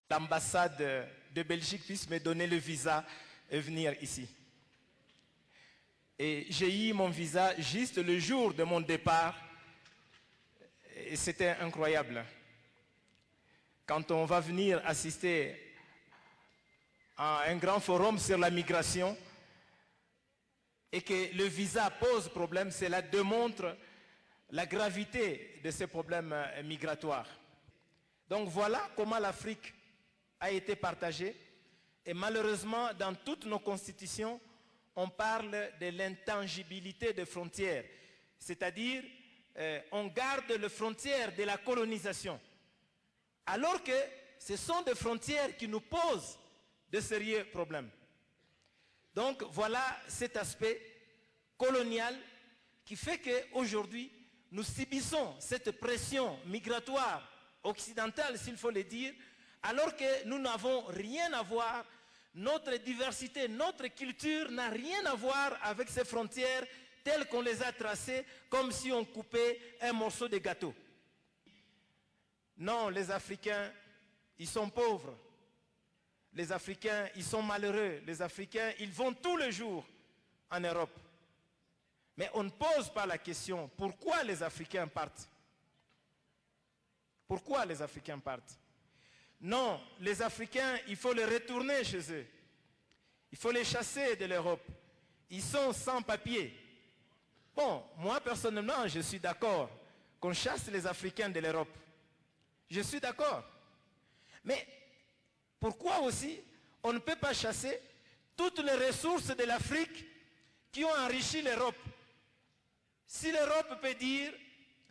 l'ambassade de Belgique puisse me donner le visa et venir ici. Et j'ai eu mon visa juste le jour de mon départ. Et c'était incroyable. Quand on va venir assister à un grand forum sur la migration et que le visa pose problème, cela démontre la gravité de ces problèmes migratoires. Donc voilà comment l'Afrique a été partagée. Et malheureusement, dans toutes nos constitutions, on parle de l'intangibilité des frontières. C'est-à-dire, on garde les frontières de la colonisation. Alors que ce sont des frontières qui nous posent de sérieux problèmes. Donc voilà cet aspect colonial qui fait qu'aujourd'hui, nous subissons cette pression migratoire occidentale, s'il faut le dire, alors que nous n'avons rien à voir, notre diversité, notre culture n'a rien à voir avec ces frontières telles qu'on les a tracées, comme si on coupait un morceau de gâteau. Non, les Africains, ils sont pauvres. Les Africains, ils sont malheureux. Les Africains, ils vont tous les jours en Europe. Mais on ne pose pas la question, pourquoi les Africains partent? Pourquoi les Africains partent? Non, les Africains, il faut les retourner chez eux. Il faut les chasser de l'Europe. Ils sont sans papier. Bon, moi personnellement, je suis d'accord qu'on chasse les Africains de l'Europe. Je suis d'accord. Mais pourquoi aussi on ne peut pas chasser toutes les ressources de l'Afrique qui ont enrichi l'Europe? Si l'Europe peut dire,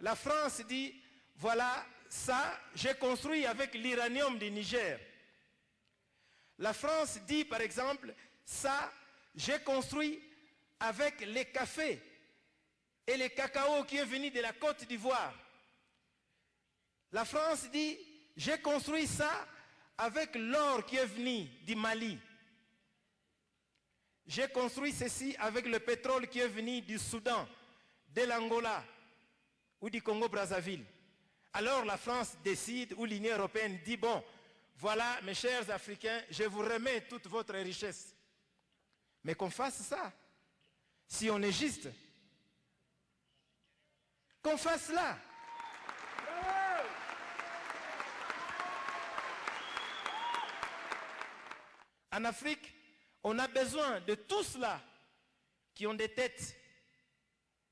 la France dit, voilà, ça, j'ai construit avec l'uranium du Niger. La France dit, par exemple, ça, j'ai construit avec les cafés et les cacao qui est venu de la Côte d'Ivoire. La France dit, j'ai construit ça avec l'or qui est venu du Mali. J'ai construit ceci avec le pétrole qui est venu du Soudan, de l'Angola ou du Congo-Brazzaville. Alors la France décide, ou l'Union européenne dit, bon, voilà mes chers Africains, je vous remets toute votre richesse. Mais qu'on fasse ça, si on est juste, qu'on fasse cela. En Afrique, on a besoin de tous ceux qui ont des têtes,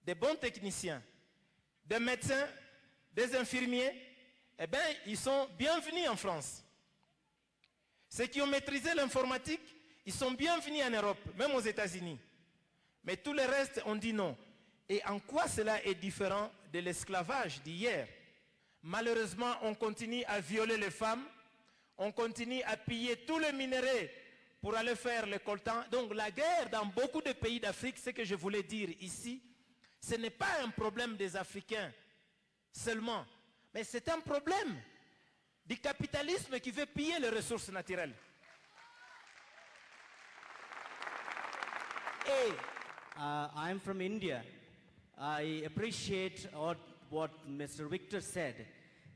des bons techniciens, des médecins, des infirmiers. Eh bien, ils sont bienvenus en France. Ceux qui ont maîtrisé l'informatique, ils sont bienvenus en Europe, même aux États-Unis. Mais tout le reste, on dit non. Et en quoi cela est différent de l'esclavage d'hier? Malheureusement, on continue à violer les femmes, on continue à piller tous les minéraux pour aller faire le coltan. Donc la guerre dans beaucoup de pays d'Afrique, ce que je voulais dire ici, ce n'est pas un problème des Africains seulement, mais c'est un problème du capitalisme qui veut piller les ressources naturelles. I'm from India. I appreciate what Mr. Victor said.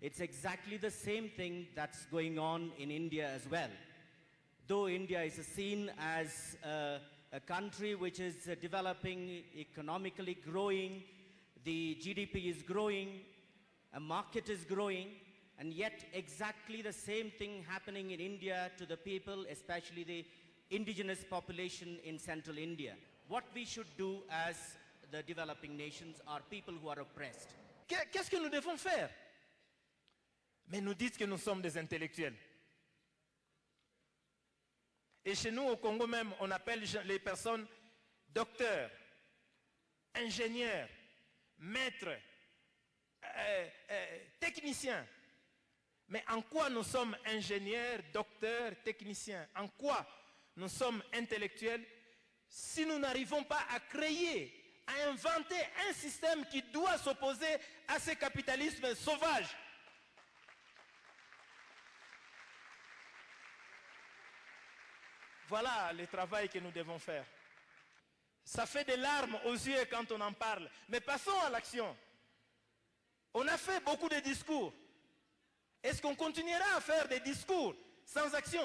It's exactly the same thing that's going on in India as well. Though India is seen as a country which is developing, economically growing, the GDP is growing, a market is growing, and yet exactly the same thing happening in India to the people, especially the indigenous population in central India. What we should do as the developing nations are people who are oppressed. Qu'est-ce que nous devons faire? Mais nous dites que nous sommes des intellectuels. Et chez nous, au Congo même, on appelle les personnes docteurs, ingénieurs, maîtres, techniciens. Mais en quoi nous sommes ingénieurs, docteurs, techniciens? En quoi nous sommes intellectuels si nous n'arrivons pas à créer, à inventer un système qui doit s'opposer à ce capitalisme sauvage? Voilà le travail que nous devons faire. Ça fait des larmes aux yeux quand on en parle. Mais passons à l'action. On a fait beaucoup de discours. Est-ce qu'on continuera à faire des discours sans action.